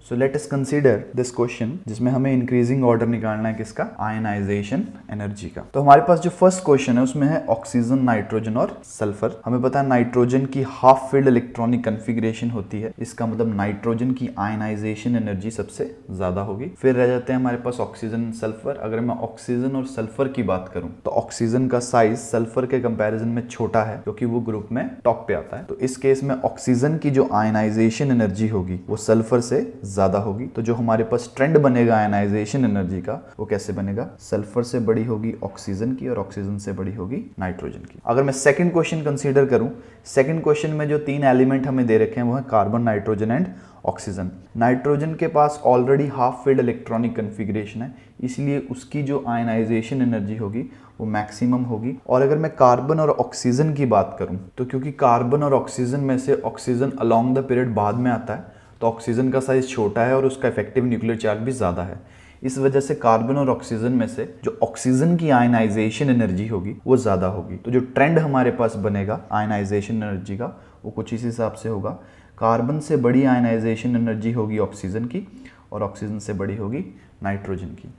So let us consider this question जिसमें हमें increasing order निकालना है किसका, आयनाइजेशन एनर्जी का। तो हमारे पास जो फर्स्ट क्वेश्चन है उसमें है ऑक्सीजन, नाइट्रोजन और सल्फर। हमें पता है नाइट्रोजन की हाफ फील्ड इलेक्ट्रॉनिक कन्फिग्रेशन होती है, इसका मतलब नाइट्रोजन की आयनाइजेशन एनर्जी सबसे ज्यादा होगी। फिर रह जाते हैं हमारे पास ऑक्सीजन, सल्फर। अगर मैं ऑक्सीजन और सल्फर की बात करूं तो ऑक्सीजन का साइज सल्फर के कंपैरिजन में छोटा है क्योंकि वो ग्रुप में टॉप पे आता है। तो इस केस में ऑक्सीजन की जो आयनाइजेशन एनर्जी होगी वो सल्फर से ज्यादा होगी। तो जो हमारे पास ट्रेंड बनेगा आयनाइजेशन एनर्जी का वो कैसे बनेगा, सल्फर से बड़ी होगी ऑक्सीजन की और ऑक्सीजन से बड़ी होगी नाइट्रोजन की। अगर मैं सेकंड क्वेश्चन कंसीडर करूं, सेकंड क्वेश्चन में जो 3 एलिमेंट हमें दे रखे हैं वो है carbon, nitrogen and oxygen. Nitrogen के पास already half filled electronic configuration है, इसलिए उसकी जो आयनाइजेशन एनर्जी होगी वो मैक्सिमम होगी। और अगर मैं कार्बन और ऑक्सीजन की बात करूं तो क्योंकि कार्बन और ऑक्सीजन में से ऑक्सीजन अलोंग द पीरियड बाद में आता है तो ऑक्सीजन का साइज छोटा है और उसका इफेक्टिव न्यूक्लियर चार्ज भी ज़्यादा है। इस वजह से कार्बन और ऑक्सीजन में से जो ऑक्सीजन की आयनाइजेशन एनर्जी होगी वो ज़्यादा होगी। तो जो ट्रेंड हमारे पास बनेगा आयनाइजेशन एनर्जी का वो कुछ इस हिसाब से होगा, कार्बन से बड़ी आयनाइजेशन एनर्जी होगी ऑक्सीजन की और ऑक्सीजन से बड़ी होगी नाइट्रोजन की।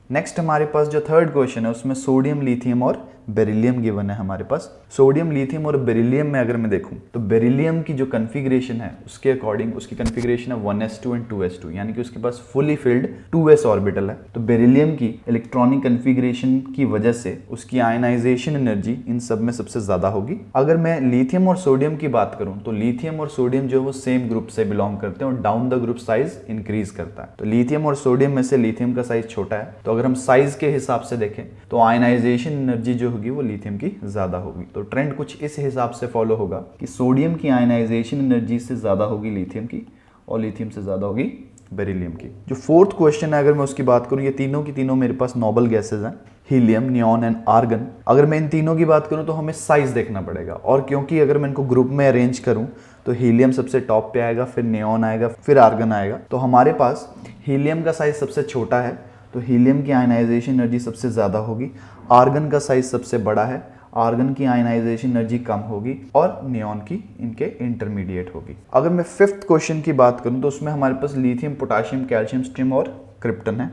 नेक्स्ट हमारे पास जो थर्ड क्वेश्चन है उसमें सोडियम, लिथियम और बेरिलियम गिवन है हमारे पास। सोडियम, लिथियम और बेरिलियम में अगर मैं देखूं तो बेरिलियम की जो कन्फिग्रेशन है उसके अकॉर्डिंग उसकी कन्फिग्रेशन है 1s2 एंड 2s2, यानी कि उसके पास फुली फिल्ड 2s ऑर्बिटल है। तो बेरिलियम की इलेक्ट्रॉनिक कन्फिग्रेशन की वजह से उसकी आयनाइजेशन एनर्जी इन सब में सबसे ज्यादा होगी। अगर मैं लिथियम और सोडियम की बात करूं तो लिथियम और सोडियम जो है वो सेम ग्रुप से बिलोंग करते हैं और down the group size increase करता है। तो लिथियम और सोडियम में से लिथियम का साइज छोटा है, तो अगर हम साइज के हिसाब से देखें तो आयनाइजेशन एनर्जी जो होगी वो लिथियम की ज्यादा होगी। तो ट्रेंड कुछ इस हिसाब से फॉलो होगा कि सोडियम की आयनाइजेशन एनर्जी से ज्यादा होगी लिथियम की और लिथियम से ज्यादा होगी बेरिलियम की। जो फोर्थ क्वेश्चन है अगर मैं उसकी बात करूं, ये तीनों की तीनों मेरे पास नोबल गैसेज हैं, हीलियम, नियॉन एंड आर्गन। अगर मैं इन तीनों की बात करूं तो हमें साइज देखना पड़ेगा, और क्योंकि अगर मैं इनको ग्रुप में अरेंज करूं तो हीलियम सबसे टॉप पे आएगा, फिर नियॉन आएगा, फिर आर्गन आएगा। तो हमारे पास हीलियम का साइज सबसे छोटा है तो हीलियम की आयनाइजेशन एनर्जी सबसे ज़्यादा होगी। आर्गन का साइज सबसे बड़ा है, आर्गन की आयनाइजेशन एनर्जी कम होगी और नियॉन की इनके इंटरमीडिएट होगी। अगर मैं फिफ्थ क्वेश्चन की बात करूं तो उसमें हमारे पास लिथियम, पोटाशियम, कैल्शियम, स्ट्रियम और क्रिप्टन है।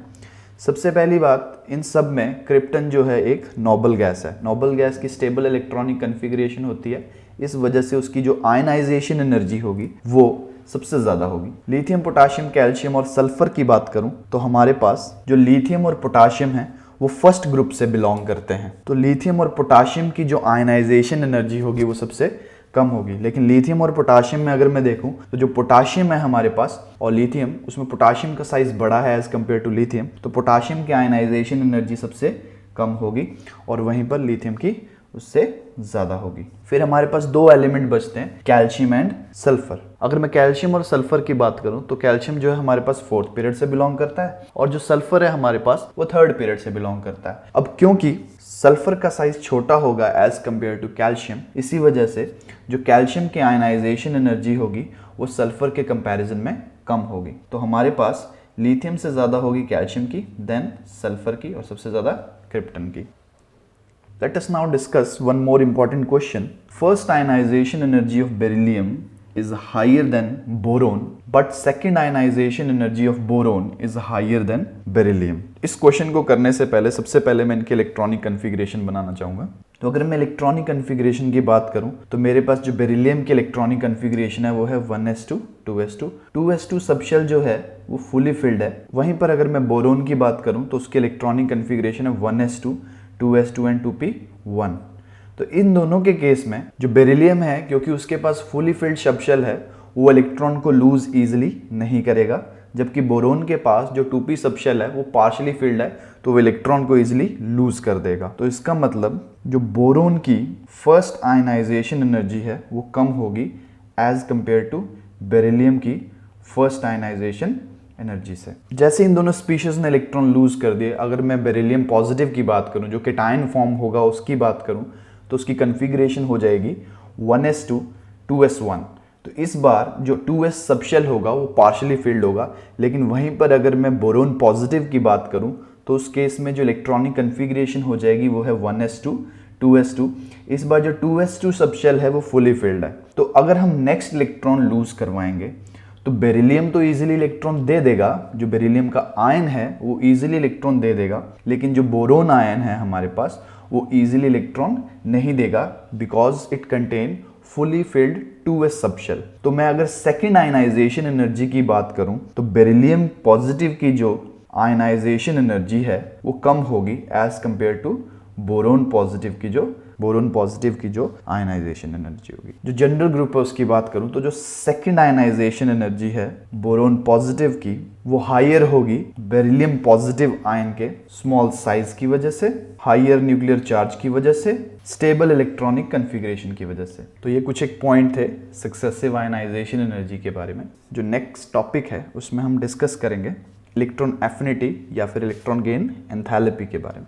सबसे पहली बात, इन सब में क्रिप्टन जो है एक नोबल गैस है। नोबल गैस की स्टेबल इलेक्ट्रॉनिक कन्फिग्रेशन होती है, इस वजह से उसकी जो आयनाइजेशन एनर्जी होगी वो सबसे ज्यादा होगी। लिथियम, पोटाशियम, कैल्शियम और सल्फर की बात करूं तो हमारे पास जो लिथियम और पोटाशियम है वो फर्स्ट ग्रुप से बिलोंग करते हैं। तो लिथियम और पोटाशियम की जो आयनाइजेशन एनर्जी होगी वो सबसे कम होगी। लेकिन लिथियम और पोटाशियम में अगर मैं देखूं तो जो पोटाशियम है हमारे पास और लिथियम, उसमें पोटाशियम का साइज बड़ा है एज कम्पेयर टू लिथियम, तो पोटाशियम की आयनाइजेशन एनर्जी सबसे कम होगी और वहीं पर लिथियम की उससे ज्यादा होगी। फिर हमारे पास 2 एलिमेंट बचते हैं, कैल्शियम एंड सल्फर। अगर मैं कैल्शियम और सल्फर की बात करूं तो कैल्शियम जो है हमारे पास 4th पीरियड से बिलोंग करता है और जो सल्फर है हमारे पास वो 3rd पीरियड से बिलोंग करता है। अब क्योंकि सल्फर का साइज छोटा होगा एज कंपेयर टू कैल्शियम, इसी वजह से जो कैल्शियम की आयनाइजेशन एनर्जी होगी वो सल्फर के कंपैरिजन में कम होगी। तो हमारे पास लिथियम से ज्यादा होगी कैल्शियम की, देन सल्फर की और सबसे ज्यादा क्रिप्टन की। Let us now discuss one more important question. First ionization energy of beryllium is higher than boron, but second ionization energy of boron is higher than beryllium. इस question को करने से पहले सबसे पहले मैं इनके इलेक्ट्रॉनिक कन्फिग्रेशन बनाना चाहूँगा। तो अगर मैं इलेक्ट्रॉनिक कन्फिग्रेशन की बात करूं तो मेरे पास जो बेरिलियम की इलेक्ट्रॉनिक कन्फिग्रेशन है वो है 1s2 2s2। 2s2 सबशेल जो है वो फुली फिल्ड है। वहीं पर अगर मैं बोरोन की बात करूं तो उसकी इलेक्ट्रॉनिक कन्फिग्रेशन है 1s2 2s2 एंड 2p1। तो इन दोनों के केस में जो बेरिलियम है, क्योंकि उसके पास फुली फिल्ड सबशेल है, वो इलेक्ट्रॉन को लूज इजीली नहीं करेगा, जबकि बोरोन के पास जो 2p सबशेल है वो पार्शली फिल्ड है तो वो इलेक्ट्रॉन को इजीली लूज कर देगा। तो इसका मतलब जो बोरोन की फर्स्ट आयनाइजेशन एनर्जी है वो कम होगी एज कंपेयर टू बेरिलियम की फर्स्ट आयनाइजेशन एनर्जी से। जैसे इन दोनों स्पीशीज ने इलेक्ट्रॉन लूज कर दिए, अगर मैं बेरिलियम पॉजिटिव की बात करूं जो केटायन फॉर्म होगा उसकी बात करूं तो उसकी कन्फिग्रेशन हो जाएगी 1s2 2s1। तो इस बार जो 2s सबशेल होगा वो पार्शली फिल्ड होगा, लेकिन वहीं पर अगर मैं बोरोन पॉजिटिव की बात करूं तो उस केस में जो इलेक्ट्रॉनिक कन्फिग्रेशन हो जाएगी वो है 1s2 2s2। इस बार जो 2s2 सबशेल है वो फुली फिल्ड है। तो अगर हम नेक्स्ट इलेक्ट्रॉन लूज करवाएंगे तो बेरिलियम तो इजीली इलेक्ट्रॉन दे देगा, जो बेरिलियम का आयन है वो इजीली इलेक्ट्रॉन दे देगा, लेकिन जो बोरोन आयन है हमारे पास वो इजीली इलेक्ट्रॉन नहीं देगा because it contain fully filled 2s subshell. तो मैं अगर सेकेंड आयनाइजेशन एनर्जी की बात करूं तो बेरिलियम पॉजिटिव की जो आयनाइजेशन एनर्जी है वो कम होगी as compared to boron positive की जो आयनाइजेशन एनर्जी होगी। जो जनरल ग्रुप है उसकी बात करूं तो जो सेकंड आयनाइजेशन एनर्जी है बोरोन पॉजिटिव की वो हायर होगी बेरिलियम पॉजिटिव आयन के स्मॉल साइज की वजह से, हायर न्यूक्लियर चार्ज की वजह से, स्टेबल इलेक्ट्रॉनिक कॉन्फ़िगरेशन की वजह से। तो ये कुछ एक पॉइंट थे सक्सेसिव आयनाइजेशन एनर्जी के बारे में। जो नेक्स्ट टॉपिक है उसमें हम डिस्कस करेंगे इलेक्ट्रॉन एफिनिटी या फिर इलेक्ट्रॉन गेन एंथैल्पी के बारे में।